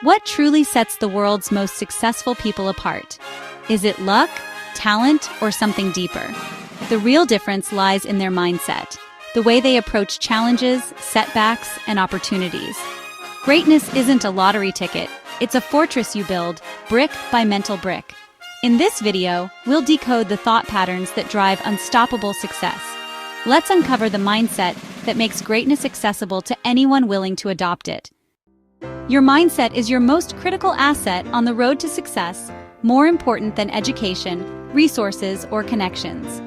What truly sets the world's most successful people apart? Is it luck, talent, or something deeper? The real difference lies in their mindset, the way they approach challenges, setbacks, and opportunities. Greatness isn't a lottery ticket, it's a fortress you build, brick by mental brick. In this video, we'll decode the thought patterns that drive unstoppable success. Let's uncover the mindset that makes greatness accessible to anyone willing to adopt it. Your mindset is your most critical asset on the road to success, more important than education, resources, or connections.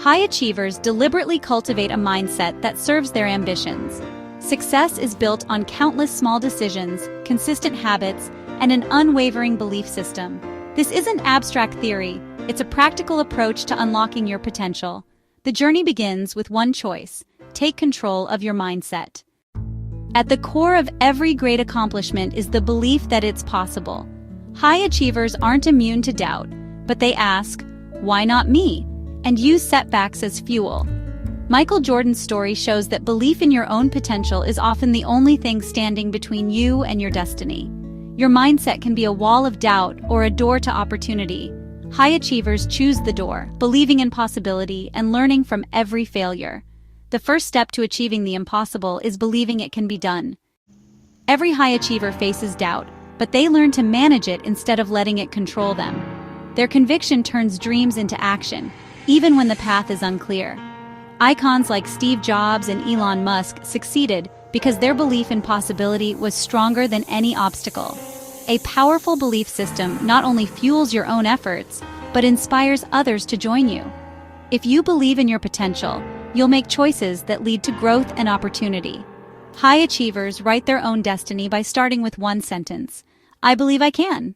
High achievers deliberately cultivate a mindset that serves their ambitions. Success is built on countless small decisions, consistent habits, and an unwavering belief system. This isn't abstract theory, it's a practical approach to unlocking your potential. The journey begins with one choice: take control of your mindset. At the core of every great accomplishment is the belief that it's possible. High achievers aren't immune to doubt, but they ask, "Why not me?" and use setbacks as fuel. Michael Jordan's story shows that belief in your own potential is often the only thing standing between you and your destiny. Your mindset can be a wall of doubt or a door to opportunity. High achievers choose the door, believing in possibility and learning from every failure. The first step to achieving the impossible is believing it can be done. Every high achiever faces doubt, but they learn to manage it instead of letting it control them. Their conviction turns dreams into action, even when the path is unclear. Icons like Steve Jobs and Elon Musk succeeded because their belief in possibility was stronger than any obstacle. A powerful belief system not only fuels your own efforts, but inspires others to join you. If you believe in your potential, you'll make choices that lead to growth and opportunity. High achievers write their own destiny by starting with one sentence: "I believe I can."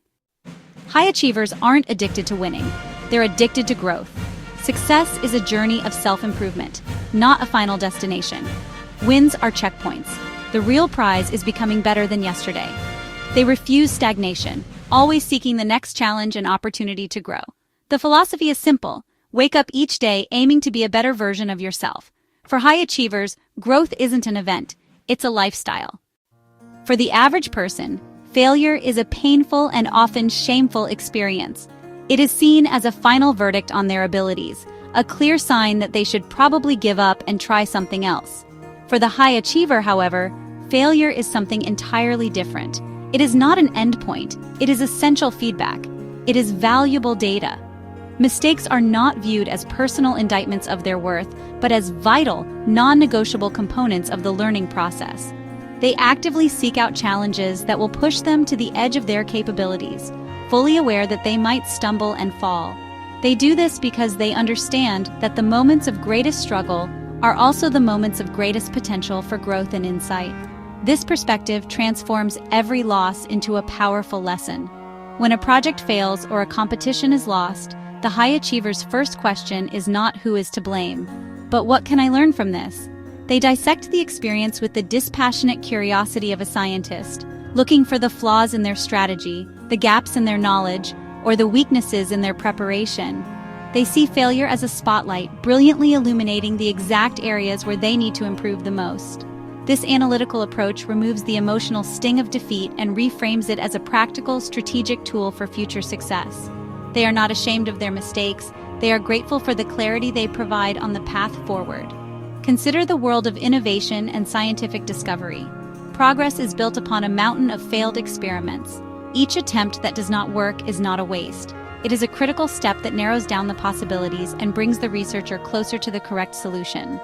High achievers aren't addicted to winning, they're addicted to growth. Success is a journey of self-improvement, not a final destination. Wins are checkpoints. The real prize is becoming better than yesterday. They refuse stagnation, always seeking the next challenge and opportunity to grow. The philosophy is simple: wake up each day aiming to be a better version of yourself. For high achievers, growth isn't an event, it's a lifestyle. For the average person, failure is a painful and often shameful experience. It is seen as a final verdict on their abilities, a clear sign that they should probably give up and try something else. For the high achiever, however, failure is something entirely different. It is not an endpoint, it is essential feedback. It is valuable data. Mistakes are not viewed as personal indictments of their worth, but as vital, non-negotiable components of the learning process. They actively seek out challenges that will push them to the edge of their capabilities, fully aware that they might stumble and fall. They do this because they understand that the moments of greatest struggle are also the moments of greatest potential for growth and insight. This perspective transforms every loss into a powerful lesson. When a project fails or a competition is lost, the high achiever's first question is not who is to blame, but what can I learn from this? They dissect the experience with the dispassionate curiosity of a scientist, looking for the flaws in their strategy, the gaps in their knowledge, or the weaknesses in their preparation. They see failure as a spotlight, brilliantly illuminating the exact areas where they need to improve the most. This analytical approach removes the emotional sting of defeat and reframes it as a practical, strategic tool for future success. They are not ashamed of their mistakes, they are grateful for the clarity they provide on the path forward. Consider the world of innovation and scientific discovery. Progress is built upon a mountain of failed experiments. Each attempt that does not work is not a waste. It is a critical step that narrows down the possibilities and brings the researcher closer to the correct solution.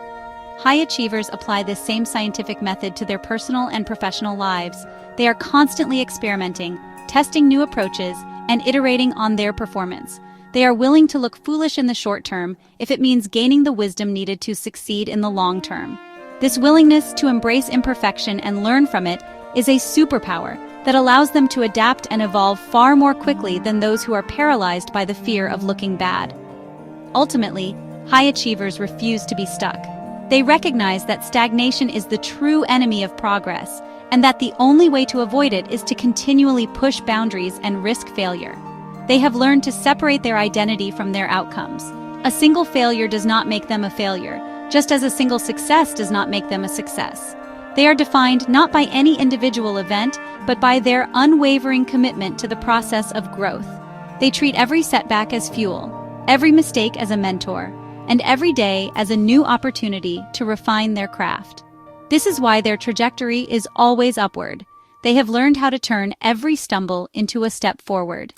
High achievers apply this same scientific method to their personal and professional lives. They are constantly experimenting, testing new approaches, and iterating on their performance. They are willing to look foolish in the short term if it means gaining the wisdom needed to succeed in the long term. This willingness to embrace imperfection and learn from it is a superpower that allows them to adapt and evolve far more quickly than those who are paralyzed by the fear of looking bad. Ultimately, high achievers refuse to be stuck. They recognize that stagnation is the true enemy of progress, and that the only way to avoid it is to continually push boundaries and risk failure. They have learned to separate their identity from their outcomes. A single failure does not make them a failure, just as a single success does not make them a success. They are defined not by any individual event, but by their unwavering commitment to the process of growth. They treat every setback as fuel, every mistake as a mentor, and every day as a new opportunity to refine their craft. This is why their trajectory is always upward. They have learned how to turn every stumble into a step forward.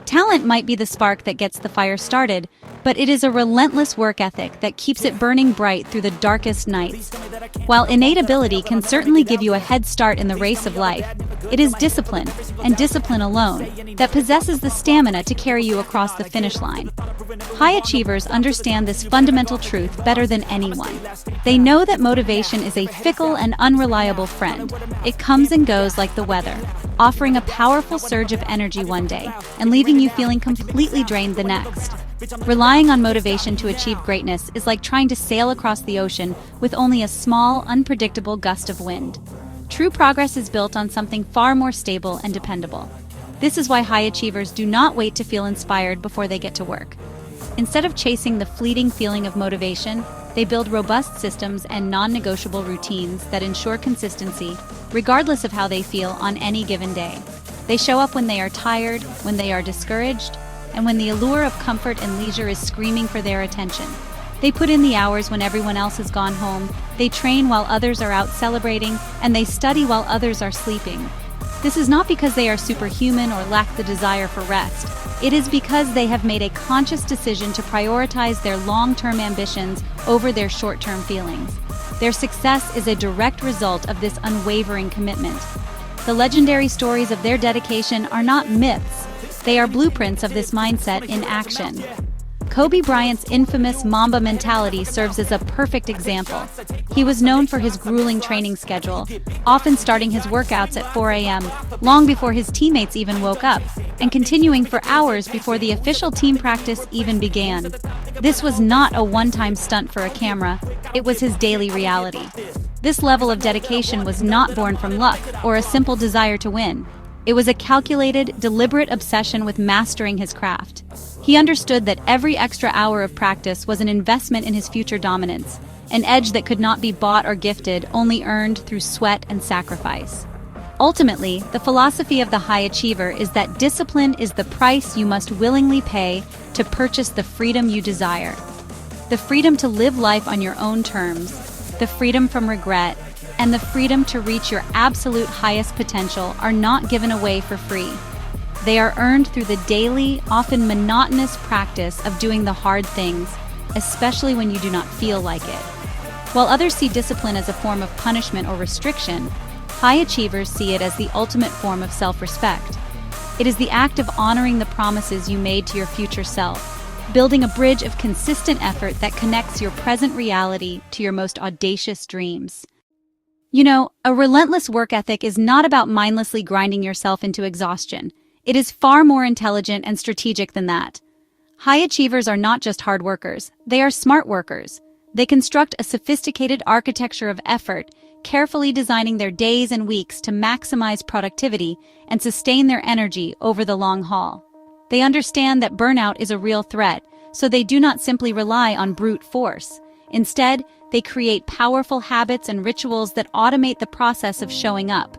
Talent might be the spark that gets the fire started, but it is a relentless work ethic that keeps it burning bright through the darkest nights. While innate ability can certainly give you a head start in the race of life, it is discipline, and discipline alone, that possesses the stamina to carry you across the finish line. High achievers understand this fundamental truth better than anyone. They know that motivation is a fickle and unreliable friend. It comes and goes like the weather, offering a powerful surge of energy one day and leaving you feeling completely drained the next. Relying on motivation to achieve greatness is like trying to sail across the ocean with only a small, unpredictable gust of wind. True progress is built on something far more stable and dependable. This is why high achievers do not wait to feel inspired before they get to work. Instead of chasing the fleeting feeling of motivation, they build robust systems and non-negotiable routines that ensure consistency, regardless of how they feel on any given day. They show up when they are tired, when they are discouraged, and when the allure of comfort and leisure is screaming for their attention. They put in the hours when everyone else has gone home, they train while others are out celebrating, and they study while others are sleeping. This is not because they are superhuman or lack the desire for rest. It is because they have made a conscious decision to prioritize their long-term ambitions over their short-term feelings. Their success is a direct result of this unwavering commitment. The legendary stories of their dedication are not myths. They are blueprints of this mindset in action. Kobe Bryant's infamous Mamba mentality serves as a perfect example. He was known for his grueling training schedule, often starting his workouts at 4 a.m., long before his teammates even woke up, and continuing for hours before the official team practice even began. This was not a one-time stunt for a camera, it was his daily reality. This level of dedication was not born from luck or a simple desire to win. It was a calculated, deliberate obsession with mastering his craft. He understood that every extra hour of practice was an investment in his future dominance, an edge that could not be bought or gifted, only earned through sweat and sacrifice. Ultimately, the philosophy of the high achiever is that discipline is the price you must willingly pay to purchase the freedom you desire. The freedom to live life on your own terms, the freedom from regret, and the freedom to reach your absolute highest potential are not given away for free. They are earned through the daily, often monotonous practice of doing the hard things, especially when you do not feel like it. While others see discipline as a form of punishment or restriction, high achievers see it as the ultimate form of self-respect. It is the act of honoring the promises you made to your future self, building a bridge of consistent effort that connects your present reality to your most audacious dreams. You know, a relentless work ethic is not about mindlessly grinding yourself into exhaustion. It is far more intelligent and strategic than that. High achievers are not just hard workers, they are smart workers. They construct a sophisticated architecture of effort, carefully designing their days and weeks to maximize productivity and sustain their energy over the long haul. They understand that burnout is a real threat, so they do not simply rely on brute force. Instead, they create powerful habits and rituals that automate the process of showing up.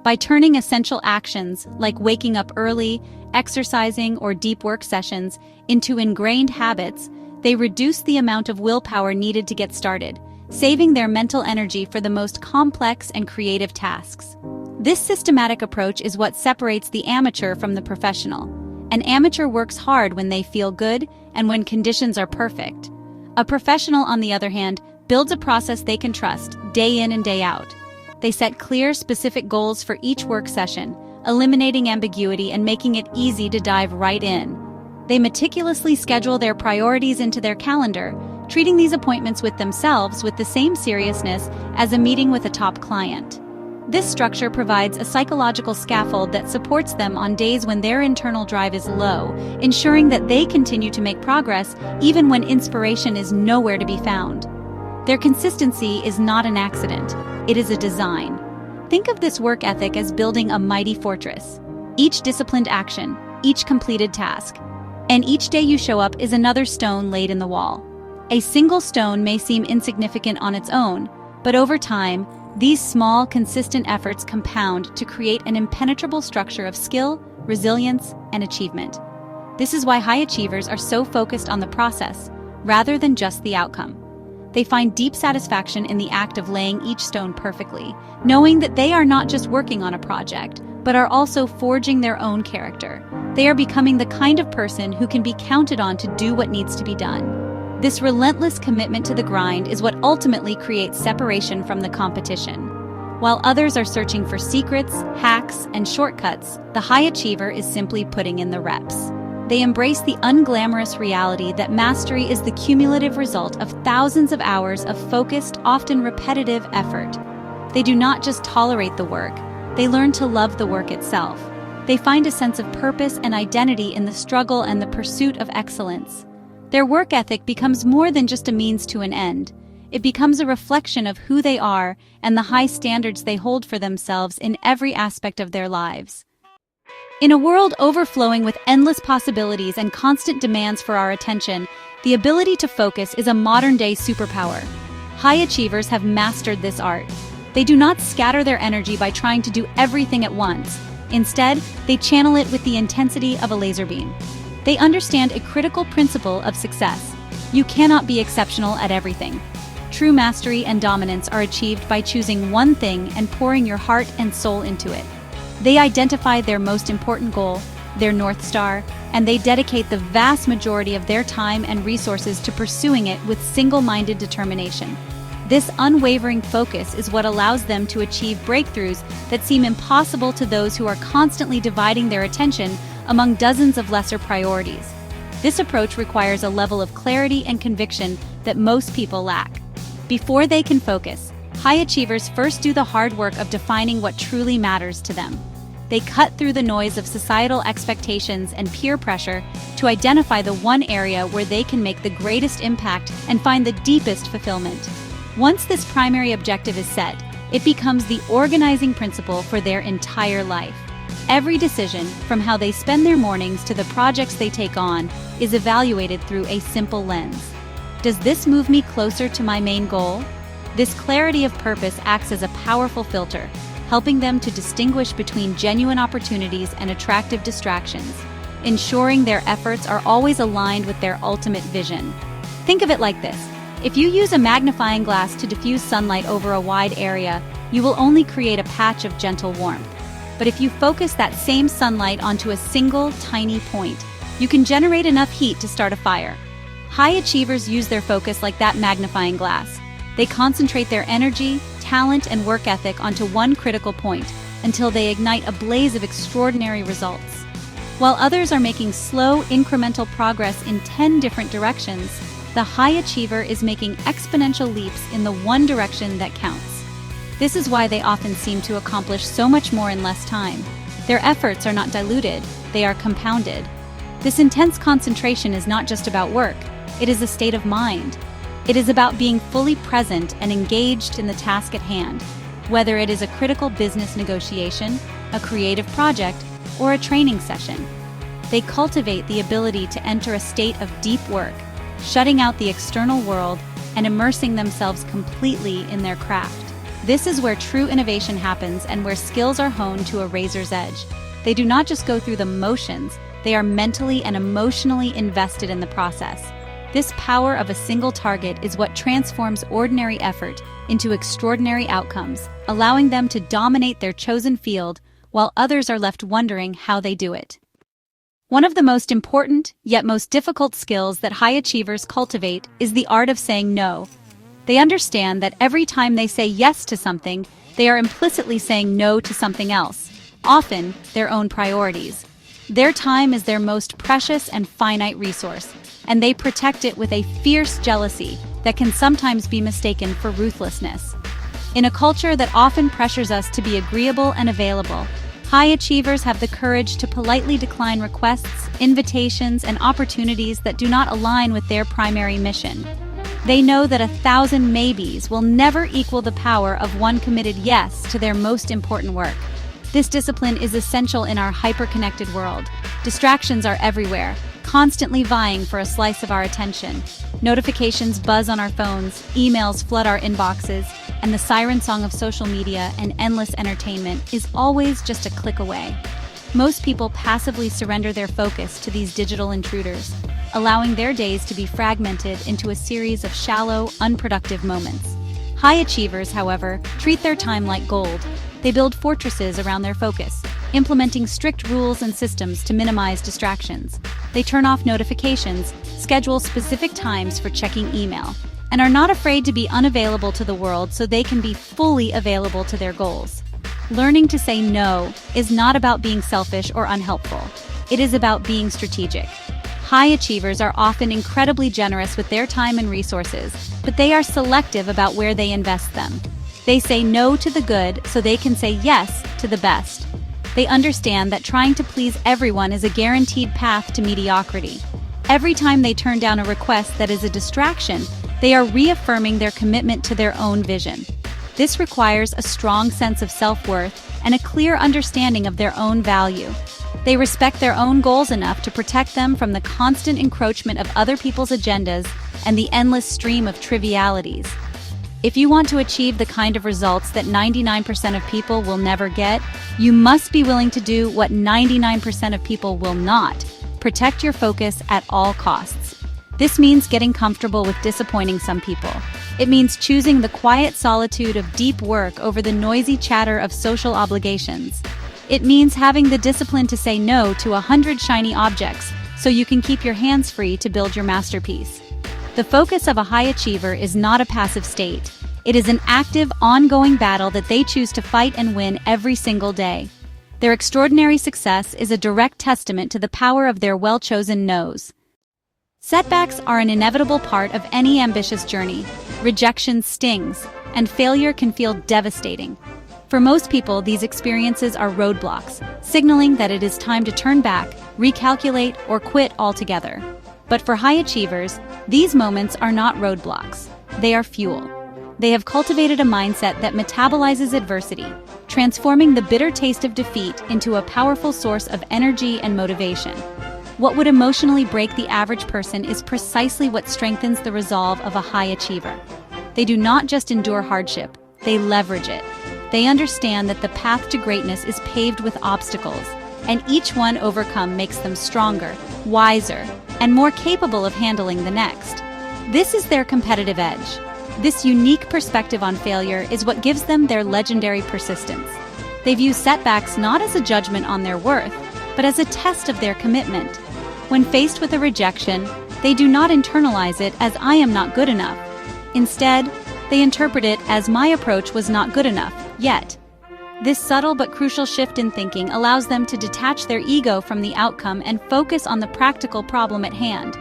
By turning essential actions, like waking up early, exercising, or deep work sessions, into ingrained habits, they reduce the amount of willpower needed to get started, saving their mental energy for the most complex and creative tasks. This systematic approach is what separates the amateur from the professional. An amateur works hard when they feel good and when conditions are perfect. A professional, on the other hand, builds a process they can trust, day in and day out. They set clear, specific goals for each work session, eliminating ambiguity and making it easy to dive right in. They meticulously schedule their priorities into their calendar, treating these appointments with themselves with the same seriousness as a meeting with a top client. This structure provides a psychological scaffold that supports them on days when their internal drive is low, ensuring that they continue to make progress even when inspiration is nowhere to be found. Their consistency is not an accident, it is a design. Think of this work ethic as building a mighty fortress. Each disciplined action, each completed task, and each day you show up is another stone laid in the wall. A single stone may seem insignificant on its own, but over time, These small, consistent efforts compound to create an impenetrable structure of skill, resilience, and achievement. This is why high achievers are so focused on the process, rather than just the outcome. They find deep satisfaction in the act of laying each stone perfectly, knowing that they are not just working on a project, but are also forging their own character. They are becoming the kind of person who can be counted on to do what needs to be done. This relentless commitment to the grind is what ultimately creates separation from the competition. While others are searching for secrets, hacks, and shortcuts, the high achiever is simply putting in the reps. They embrace the unglamorous reality that mastery is the cumulative result of thousands of hours of focused, often repetitive effort. They do not just tolerate the work, they learn to love the work itself. They find a sense of purpose and identity in the struggle and the pursuit of excellence. Their work ethic becomes more than just a means to an end. It becomes a reflection of who they are and the high standards they hold for themselves in every aspect of their lives. In a world overflowing with endless possibilities and constant demands for our attention, the ability to focus is a modern-day superpower. High achievers have mastered this art. They do not scatter their energy by trying to do everything at once. Instead, they channel it with the intensity of a laser beam. They understand a critical principle of success. You cannot be exceptional at everything. True mastery and dominance are achieved by choosing one thing and pouring your heart and soul into it. They identify their most important goal, their North Star, and they dedicate the vast majority of their time and resources to pursuing it with single-minded determination. This unwavering focus is what allows them to achieve breakthroughs that seem impossible to those who are constantly dividing their attention among dozens of lesser priorities. This approach requires a level of clarity and conviction that most people lack. Before they can focus, high achievers first do the hard work of defining what truly matters to them. They cut through the noise of societal expectations and peer pressure to identify the one area where they can make the greatest impact and find the deepest fulfillment. Once this primary objective is set, it becomes the organizing principle for their entire life. Every decision, from how they spend their mornings to the projects they take on, is evaluated through a simple lens. Does this move me closer to my main goal? This clarity of purpose acts as a powerful filter, helping them to distinguish between genuine opportunities and attractive distractions, ensuring their efforts are always aligned with their ultimate vision. Think of it like this. If you use a magnifying glass to diffuse sunlight over a wide area, you will only create a patch of gentle warmth. But if you focus that same sunlight onto a single, tiny point, you can generate enough heat to start a fire. High achievers use their focus like that magnifying glass. They concentrate their energy, talent, and work ethic onto one critical point until they ignite a blaze of extraordinary results. While others are making slow, incremental progress in 10 different directions, the high achiever is making exponential leaps in the one direction that counts. This is why they often seem to accomplish so much more in less time. Their efforts are not diluted, they are compounded. This intense concentration is not just about work, it is a state of mind. It is about being fully present and engaged in the task at hand, whether it is a critical business negotiation, a creative project, or a training session. They cultivate the ability to enter a state of deep work, shutting out the external world and immersing themselves completely in their craft. This is where true innovation happens and where skills are honed to a razor's edge. They do not just go through the motions, they are mentally and emotionally invested in the process. This power of a single target is what transforms ordinary effort into extraordinary outcomes, allowing them to dominate their chosen field while others are left wondering how they do it. One of the most important, yet most difficult skills that high achievers cultivate is the art of saying no. They understand that every time they say yes to something, they are implicitly saying no to something else, often their own priorities. Their time is their most precious and finite resource, and they protect it with a fierce jealousy that can sometimes be mistaken for ruthlessness. In a culture that often pressures us to be agreeable and available, high achievers have the courage to politely decline requests, invitations, and opportunities that do not align with their primary mission. They know that 1,000 maybes will never equal the power of one committed yes to their most important work. This discipline is essential in our hyper-connected world. Distractions are everywhere, constantly vying for a slice of our attention. Notifications buzz on our phones, emails flood our inboxes, and the siren song of social media and endless entertainment is always just a click away. Most people passively surrender their focus to these digital intruders, allowing their days to be fragmented into a series of shallow, unproductive moments. High achievers, however, treat their time like gold. They build fortresses around their focus, implementing strict rules and systems to minimize distractions. They turn off notifications, schedule specific times for checking email, and are not afraid to be unavailable to the world so they can be fully available to their goals. Learning to say no is not about being selfish or unhelpful. It is about being strategic. High achievers are often incredibly generous with their time and resources, but they are selective about where they invest them. They say no to the good so they can say yes to the best. They understand that trying to please everyone is a guaranteed path to mediocrity. Every time they turn down a request that is a distraction, they are reaffirming their commitment to their own vision. This requires a strong sense of self-worth and a clear understanding of their own value. They respect their own goals enough to protect them from the constant encroachment of other people's agendas and the endless stream of trivialities. If you want to achieve the kind of results that 99% of people will never get, you must be willing to do what 99% of people will not. Protect your focus at all costs. This means getting comfortable with disappointing some people. It means choosing the quiet solitude of deep work over the noisy chatter of social obligations. It means having the discipline to say no to 100 shiny objects so you can keep your hands free to build your masterpiece. The focus of a high achiever is not a passive state. It is an active, ongoing battle that they choose to fight and win every single day. Their extraordinary success is a direct testament to the power of their well-chosen no's. Setbacks are an inevitable part of any ambitious journey. Rejection stings, and failure can feel devastating. For most people, these experiences are roadblocks, signaling that it is time to turn back, recalculate, or quit altogether. But for high achievers, these moments are not roadblocks. They are fuel. They have cultivated a mindset that metabolizes adversity, transforming the bitter taste of defeat into a powerful source of energy and motivation. What would emotionally break the average person is precisely what strengthens the resolve of a high achiever. They do not just endure hardship, they leverage it. They understand that the path to greatness is paved with obstacles, and each one overcome makes them stronger, wiser, and more capable of handling the next. This is their competitive edge. This unique perspective on failure is what gives them their legendary persistence. They view setbacks not as a judgment on their worth, but as a test of their commitment. When faced with a rejection, they do not internalize it as "I am not good enough." Instead, they interpret it as "my approach was not good enough, yet." This subtle but crucial shift in thinking allows them to detach their ego from the outcome and focus on the practical problem at hand.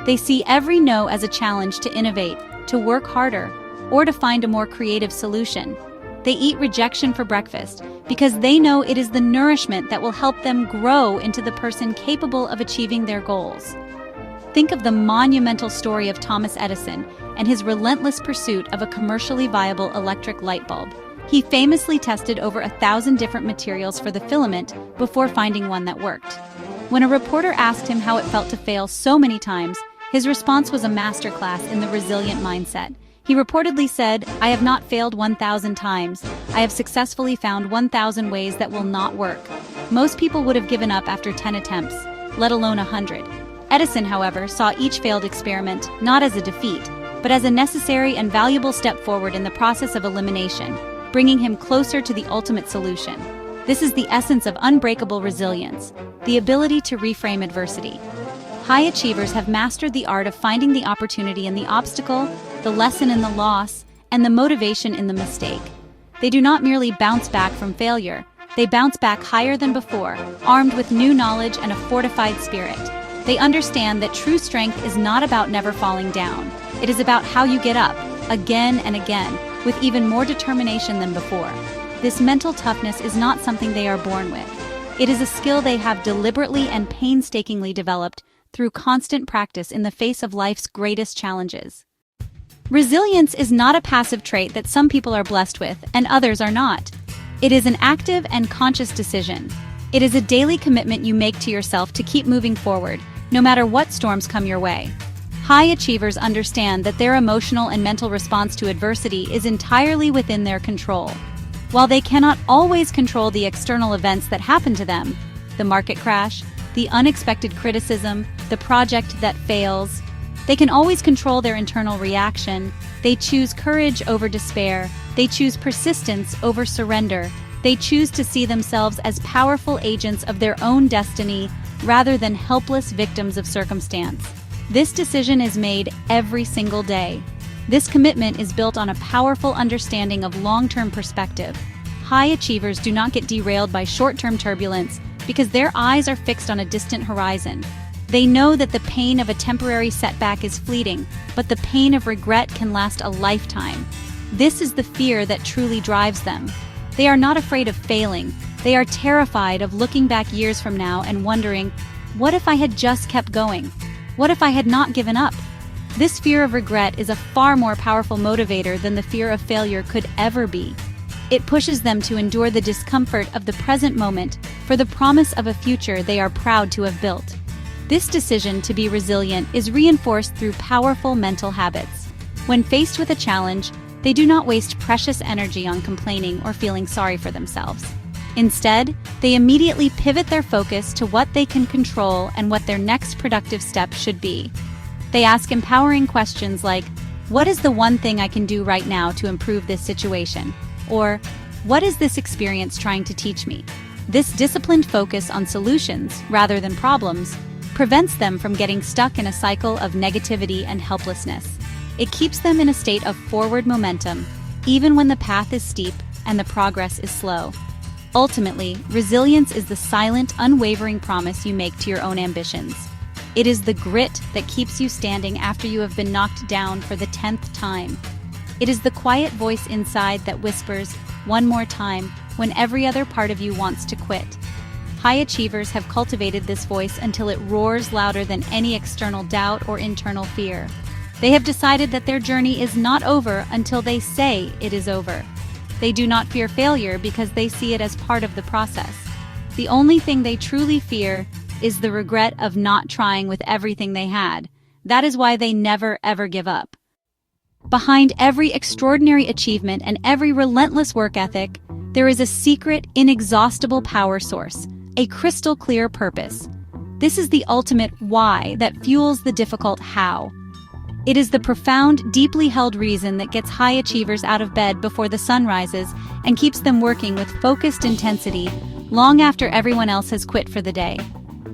They see every no as a challenge to innovate, to work harder, or to find a more creative solution. They eat rejection for breakfast because they know it is the nourishment that will help them grow into the person capable of achieving their goals. Think of the monumental story of Thomas Edison and his relentless pursuit of a commercially viable electric light bulb. He famously tested over 1,000 different materials for the filament before finding one that worked. When a reporter asked him how it felt to fail so many times, his response was a masterclass in the resilient mindset. He reportedly said, "I have not failed 1,000 times. I have successfully found 1,000 ways that will not work." Most people would have given up after 10 attempts, let alone 100. Edison, however, saw each failed experiment not as a defeat, but as a necessary and valuable step forward in the process of elimination, bringing him closer to the ultimate solution. This is the essence of unbreakable resilience, the ability to reframe adversity. High achievers have mastered the art of finding the opportunity in the obstacle, the lesson in the loss, and the motivation in the mistake. They do not merely bounce back from failure, they bounce back higher than before, armed with new knowledge and a fortified spirit. They understand that true strength is not about never falling down. It is about how you get up, again and again, with even more determination than before. This mental toughness is not something they are born with. It is a skill they have deliberately and painstakingly developed through constant practice in the face of life's greatest challenges. Resilience is not a passive trait that some people are blessed with and others are not. It is an active and conscious decision. It is a daily commitment you make to yourself to keep moving forward, no matter what storms come your way. High achievers understand that their emotional and mental response to adversity is entirely within their control. While they cannot always control the external events that happen to them, the market crash, the unexpected criticism, the project that fails, they can always control their internal reaction. They choose courage over despair. They choose persistence over surrender. They choose to see themselves as powerful agents of their own destiny rather than helpless victims of circumstance. This decision is made every single day. This commitment is built on a powerful understanding of long-term perspective. High achievers do not get derailed by short-term turbulence because their eyes are fixed on a distant horizon. They know that the pain of a temporary setback is fleeting, but the pain of regret can last a lifetime. This is the fear that truly drives them. They are not afraid of failing. They are terrified of looking back years from now and wondering, what if I had just kept going? What if I had not given up? This fear of regret is a far more powerful motivator than the fear of failure could ever be. It pushes them to endure the discomfort of the present moment for the promise of a future they are proud to have built. This decision to be resilient is reinforced through powerful mental habits. When faced with a challenge, they do not waste precious energy on complaining or feeling sorry for themselves. Instead, they immediately pivot their focus to what they can control and what their next productive step should be. They ask empowering questions like, what is the one thing I can do right now to improve this situation? Or, what is this experience trying to teach me? This disciplined focus on solutions, rather than problems, prevents them from getting stuck in a cycle of negativity and helplessness. It keeps them in a state of forward momentum, even when the path is steep and the progress is slow. Ultimately, resilience is the silent, unwavering promise you make to your own ambitions. It is the grit that keeps you standing after you have been knocked down for the 10th time. It is the quiet voice inside that whispers, one more time, when every other part of you wants to quit. High achievers have cultivated this voice until it roars louder than any external doubt or internal fear. They have decided that their journey is not over until they say it is over. They do not fear failure because they see it as part of the process. The only thing they truly fear is the regret of not trying with everything they had. That is why they never ever give up. Behind every extraordinary achievement and every relentless work ethic, there is a secret, inexhaustible power source, a crystal clear purpose. This is the ultimate why that fuels the difficult how. It is the profound, deeply held reason that gets high achievers out of bed before the sun rises and keeps them working with focused intensity long after everyone else has quit for the day.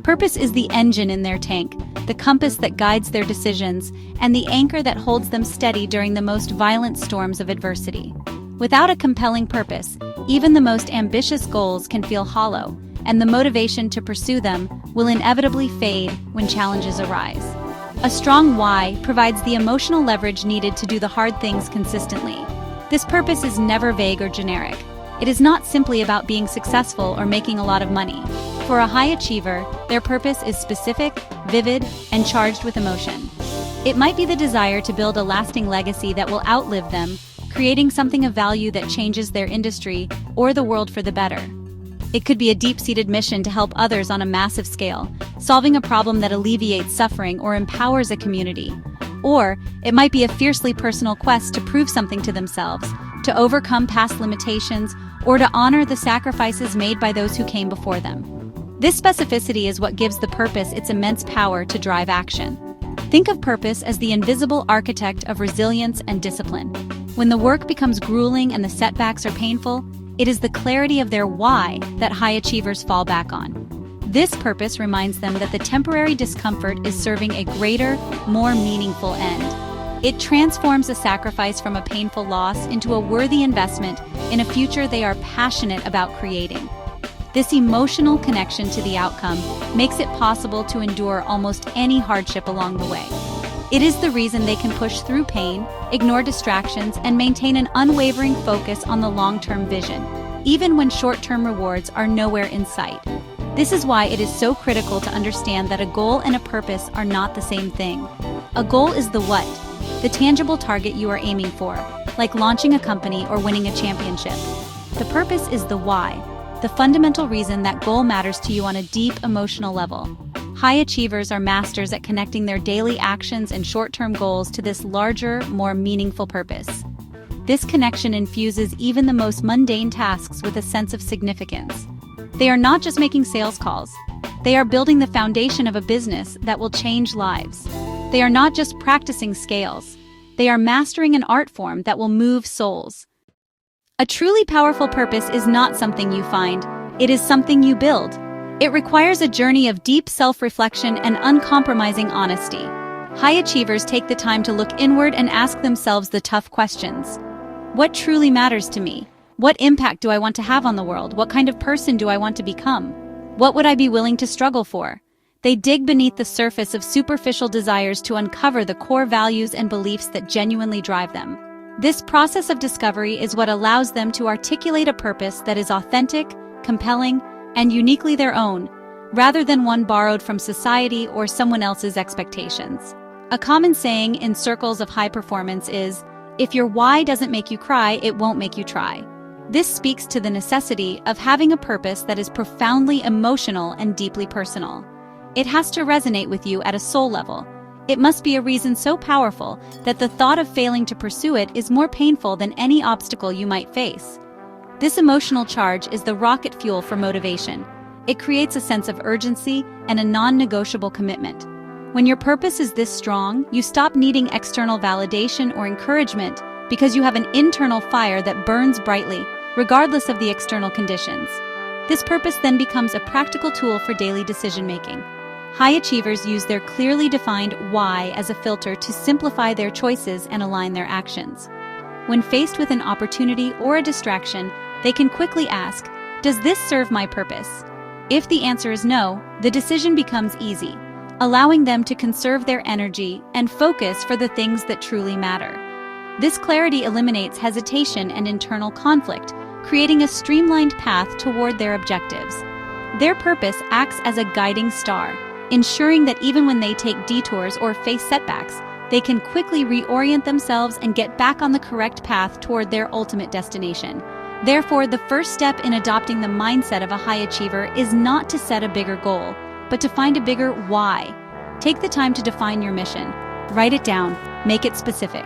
Purpose is the engine in their tank, the compass that guides their decisions, and the anchor that holds them steady during the most violent storms of adversity. Without a compelling purpose, even the most ambitious goals can feel hollow, and the motivation to pursue them will inevitably fade when challenges arise. A strong why provides the emotional leverage needed to do the hard things consistently. This purpose is never vague or generic. It is not simply about being successful or making a lot of money. For a high achiever, their purpose is specific, vivid, and charged with emotion. It might be the desire to build a lasting legacy that will outlive them, creating something of value that changes their industry or the world for the better. It could be a deep-seated mission to help others on a massive scale, solving a problem that alleviates suffering or empowers a community. Or it might be a fiercely personal quest to prove something to themselves, to overcome past limitations, or to honor the sacrifices made by those who came before them. This specificity is what gives the purpose its immense power to drive action. Think of purpose as the invisible architect of resilience and discipline. When the work becomes grueling and the setbacks are painful, it is the clarity of their why that high achievers fall back on. This purpose reminds them that the temporary discomfort is serving a greater, more meaningful end. It transforms a sacrifice from a painful loss into a worthy investment in a future they are passionate about creating. This emotional connection to the outcome makes it possible to endure almost any hardship along the way. It is the reason they can push through pain, ignore distractions, and maintain an unwavering focus on the long-term vision, even when short-term rewards are nowhere in sight. This is why it is so critical to understand that a goal and a purpose are not the same thing. A goal is the what, the tangible target you are aiming for, like launching a company or winning a championship. The purpose is the why, the fundamental reason that goal matters to you on a deep emotional level. High achievers are masters at connecting their daily actions and short-term goals to this larger, more meaningful purpose. This connection infuses even the most mundane tasks with a sense of significance. They are not just making sales calls. They are building the foundation of a business that will change lives. They are not just practicing scales. They are mastering an art form that will move souls. A truly powerful purpose is not something you find. It is something you build. It requires a journey of deep self-reflection and uncompromising honesty. High achievers take the time to look inward and ask themselves the tough questions. What truly matters to me? What impact do I want to have on the world? What kind of person do I want to become? What would I be willing to struggle for? They dig beneath the surface of superficial desires to uncover the core values and beliefs that genuinely drive them. This process of discovery is what allows them to articulate a purpose that is authentic, compelling, and uniquely their own, rather than one borrowed from society or someone else's expectations. A common saying in circles of high performance is, "If your why doesn't make you cry, it won't make you try." This speaks to the necessity of having a purpose that is profoundly emotional and deeply personal. It has to resonate with you at a soul level. It must be a reason so powerful that the thought of failing to pursue it is more painful than any obstacle you might face. This emotional charge is the rocket fuel for motivation. It creates a sense of urgency and a non-negotiable commitment. When your purpose is this strong, you stop needing external validation or encouragement because you have an internal fire that burns brightly, regardless of the external conditions. This purpose then becomes a practical tool for daily decision-making. High achievers use their clearly defined why as a filter to simplify their choices and align their actions. When faced with an opportunity or a distraction, they can quickly ask, "Does this serve my purpose?" If the answer is no, the decision becomes easy, allowing them to conserve their energy and focus for the things that truly matter. This clarity eliminates hesitation and internal conflict, creating a streamlined path toward their objectives. Their purpose acts as a guiding star, ensuring that even when they take detours or face setbacks, they can quickly reorient themselves and get back on the correct path toward their ultimate destination. Therefore, the first step in adopting the mindset of a high achiever is not to set a bigger goal, but to find a bigger why. Take the time to define your mission. Write it down, make it specific.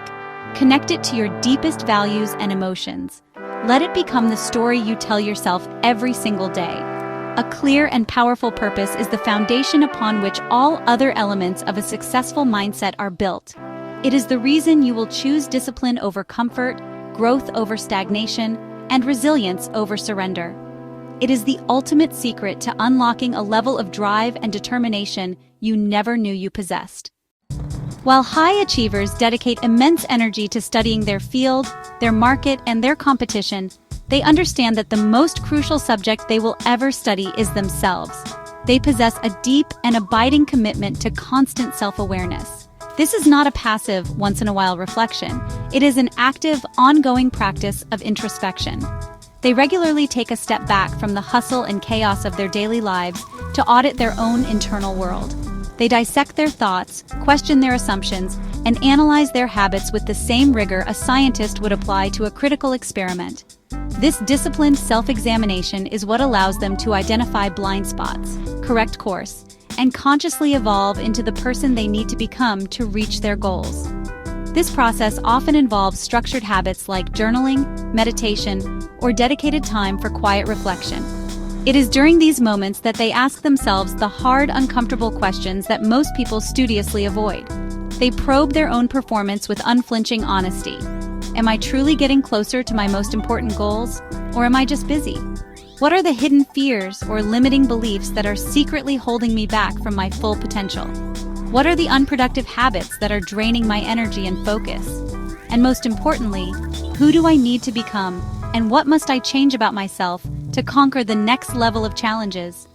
Connect it to your deepest values and emotions. Let it become the story you tell yourself every single day. A clear and powerful purpose is the foundation upon which all other elements of a successful mindset are built. It is the reason you will choose discipline over comfort, growth over stagnation, and resilience over surrender. It is the ultimate secret to unlocking a level of drive and determination you never knew you possessed. While high achievers dedicate immense energy to studying their field, their market, and their competition, they understand that the most crucial subject they will ever study is themselves. They possess a deep and abiding commitment to constant self-awareness. This is not a passive, once-in-a-while reflection. It is an active, ongoing practice of introspection. They regularly take a step back from the hustle and chaos of their daily lives to audit their own internal world. They dissect their thoughts, question their assumptions, and analyze their habits with the same rigor a scientist would apply to a critical experiment. This disciplined self-examination is what allows them to identify blind spots, correct course, and consciously evolve into the person they need to become to reach their goals. This process often involves structured habits like journaling, meditation, or dedicated time for quiet reflection. It is during these moments that they ask themselves the hard, uncomfortable questions that most people studiously avoid. They probe their own performance with unflinching honesty. Am I truly getting closer to my most important goals, or am I just busy? What are the hidden fears or limiting beliefs that are secretly holding me back from my full potential? What are the unproductive habits that are draining my energy and focus? And most importantly, who do I need to become, and what must I change about myself to conquer the next level of challenges?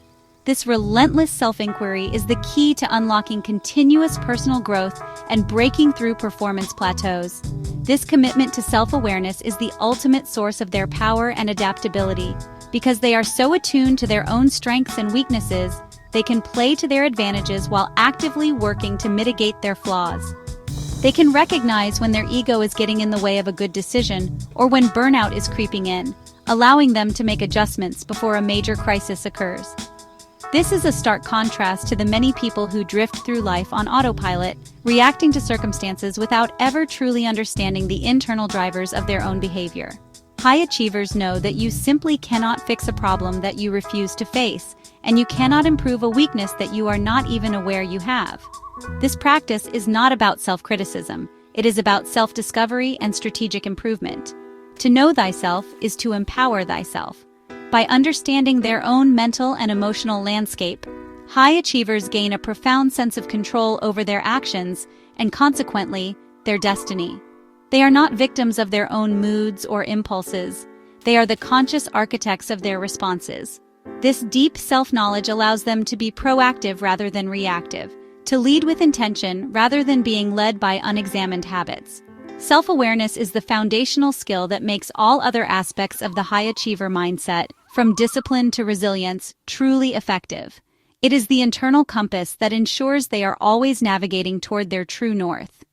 This relentless self-inquiry is the key to unlocking continuous personal growth and breaking through performance plateaus. This commitment to self-awareness is the ultimate source of their power and adaptability. Because they are so attuned to their own strengths and weaknesses, they can play to their advantages while actively working to mitigate their flaws. They can recognize when their ego is getting in the way of a good decision or when burnout is creeping in, allowing them to make adjustments before a major crisis occurs. This is a stark contrast to the many people who drift through life on autopilot, reacting to circumstances without ever truly understanding the internal drivers of their own behavior. High achievers know that you simply cannot fix a problem that you refuse to face, and you cannot improve a weakness that you are not even aware you have. This practice is not about self-criticism. It is about self-discovery and strategic improvement. To know thyself is to empower thyself. By understanding their own mental and emotional landscape, high achievers gain a profound sense of control over their actions and, consequently, their destiny. They are not victims of their own moods or impulses. They are the conscious architects of their responses. This deep self-knowledge allows them to be proactive rather than reactive, to lead with intention rather than being led by unexamined habits. Self-awareness is the foundational skill that makes all other aspects of the high achiever mindset, from discipline to resilience, truly effective. It is the internal compass that ensures they are always navigating toward their true north.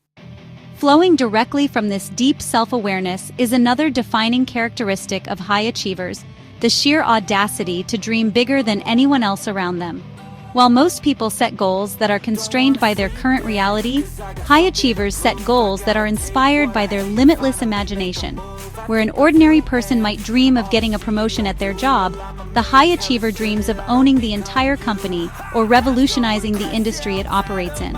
Flowing directly from this deep self-awareness is another defining characteristic of high achievers, the sheer audacity to dream bigger than anyone else around them. While most people set goals that are constrained by their current reality, high achievers set goals that are inspired by their limitless imagination. Where an ordinary person might dream of getting a promotion at their job, the high achiever dreams of owning the entire company or revolutionizing the industry it operates in.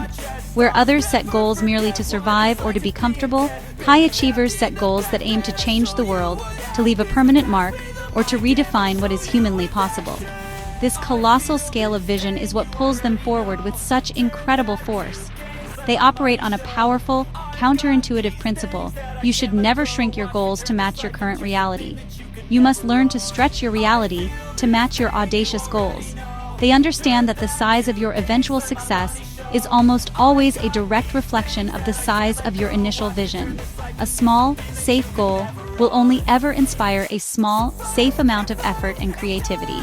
Where others set goals merely to survive or to be comfortable, high achievers set goals that aim to change the world, to leave a permanent mark, or to redefine what is humanly possible. This colossal scale of vision is what pulls them forward with such incredible force. They operate on a powerful, counterintuitive principle: you should never shrink your goals to match your current reality. You must learn to stretch your reality to match your audacious goals. They understand that the size of your eventual success is almost always a direct reflection of the size of your initial vision. A small, safe goal will only ever inspire a small, safe amount of effort and creativity.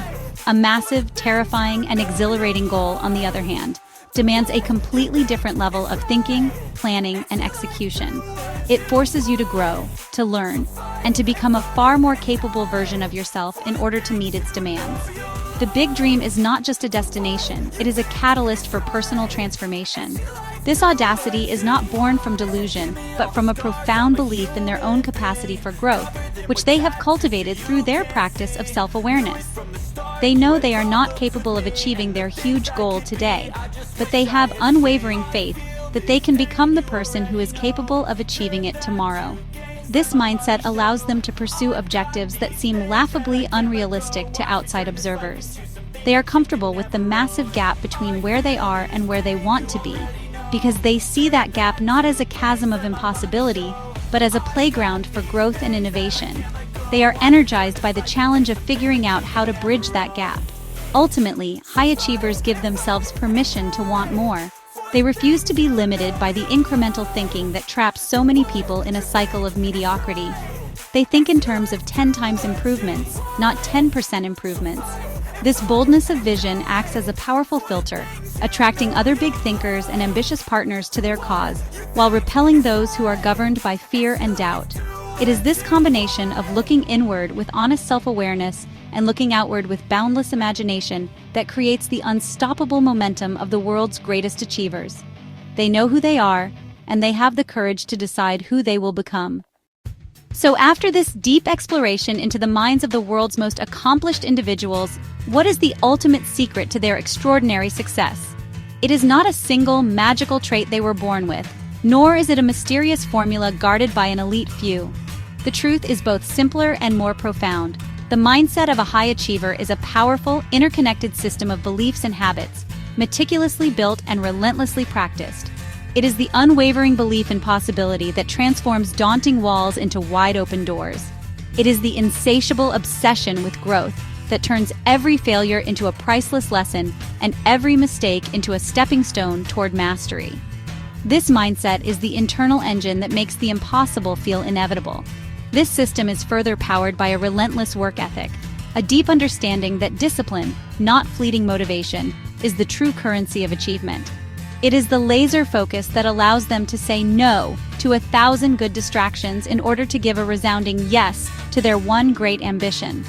A massive, terrifying, and exhilarating goal, on the other hand, demands a completely different level of thinking, planning, and execution. It forces you to grow, to learn, and to become a far more capable version of yourself in order to meet its demands. The big dream is not just a destination, it is a catalyst for personal transformation. This audacity is not born from delusion, but from a profound belief in their own capacity for growth, which they have cultivated through their practice of self-awareness. They know they are not capable of achieving their huge goal today, but they have unwavering faith that they can become the person who is capable of achieving it tomorrow. This mindset allows them to pursue objectives that seem laughably unrealistic to outside observers. They are comfortable with the massive gap between where they are and where they want to be, because they see that gap not as a chasm of impossibility, but as a playground for growth and innovation. They are energized by the challenge of figuring out how to bridge that gap. Ultimately, high achievers give themselves permission to want more. They refuse to be limited by the incremental thinking that traps so many people in a cycle of mediocrity. They think in terms of 10 times improvements, not 10% improvements. This boldness of vision acts as a powerful filter, attracting other big thinkers and ambitious partners to their cause, while repelling those who are governed by fear and doubt. It is this combination of looking inward with honest self-awareness and looking outward with boundless imagination that creates the unstoppable momentum of the world's greatest achievers. They know who they are, and they have the courage to decide who they will become. So after this deep exploration into the minds of the world's most accomplished individuals, what is the ultimate secret to their extraordinary success? It is not a single magical trait they were born with, nor is it a mysterious formula guarded by an elite few. The truth is both simpler and more profound. The mindset of a high achiever is a powerful, interconnected system of beliefs and habits, meticulously built and relentlessly practiced. It is the unwavering belief in possibility that transforms daunting walls into wide-open doors. It is the insatiable obsession with growth that turns every failure into a priceless lesson and every mistake into a stepping stone toward mastery. This mindset is the internal engine that makes the impossible feel inevitable. This system is further powered by a relentless work ethic, a deep understanding that discipline, not fleeting motivation, is the true currency of achievement. It is the laser focus that allows them to say no to 1,000 good distractions in order to give a resounding yes to their one great ambition.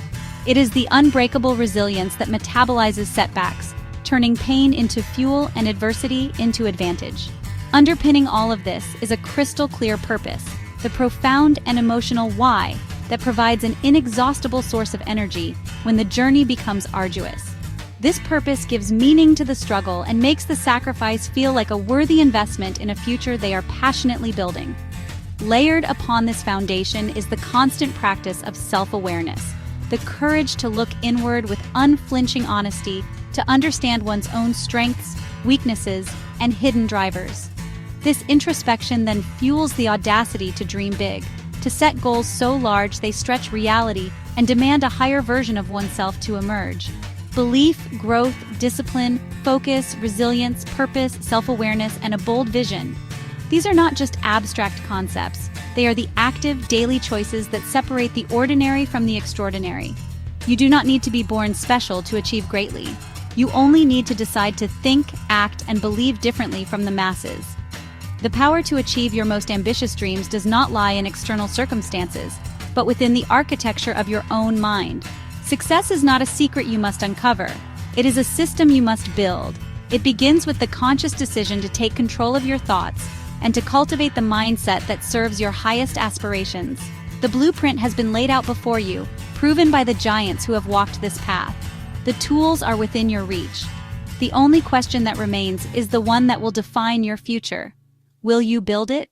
It is the unbreakable resilience that metabolizes setbacks, turning pain into fuel and adversity into advantage. Underpinning all of this is a crystal clear purpose, the profound and emotional why that provides an inexhaustible source of energy when the journey becomes arduous. This purpose gives meaning to the struggle and makes the sacrifice feel like a worthy investment in a future they are passionately building. Layered upon this foundation is the constant practice of self-awareness, the courage to look inward with unflinching honesty, to understand one's own strengths, weaknesses, and hidden drivers. This introspection then fuels the audacity to dream big, to set goals so large they stretch reality and demand a higher version of oneself to emerge. Belief, growth, discipline, focus, resilience, purpose, self-awareness, and a bold vision. These are not just abstract concepts. They are the active, daily choices that separate the ordinary from the extraordinary. You do not need to be born special to achieve greatly. You only need to decide to think, act, and believe differently from the masses. The power to achieve your most ambitious dreams does not lie in external circumstances, but within the architecture of your own mind. Success is not a secret you must uncover. It is a system you must build. It begins with the conscious decision to take control of your thoughts and to cultivate the mindset that serves your highest aspirations. The blueprint has been laid out before you, proven by the giants who have walked this path. The tools are within your reach. The only question that remains is the one that will define your future. Will you build it?